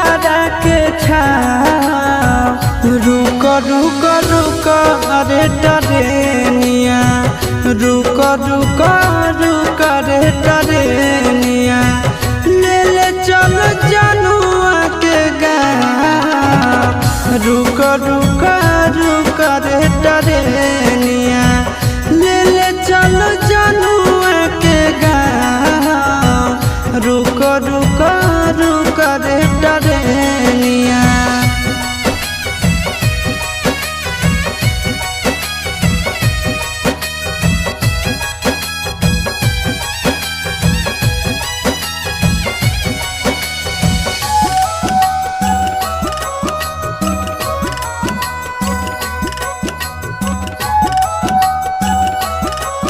प्यारा के छाव रुक रुक रुक अरे टरेनिया रुक रुक रुक रे टरेनिया ले ले चल जनुआ के गाँव रुक रुक रुक रे टरेनिया ले ले चल जनुआ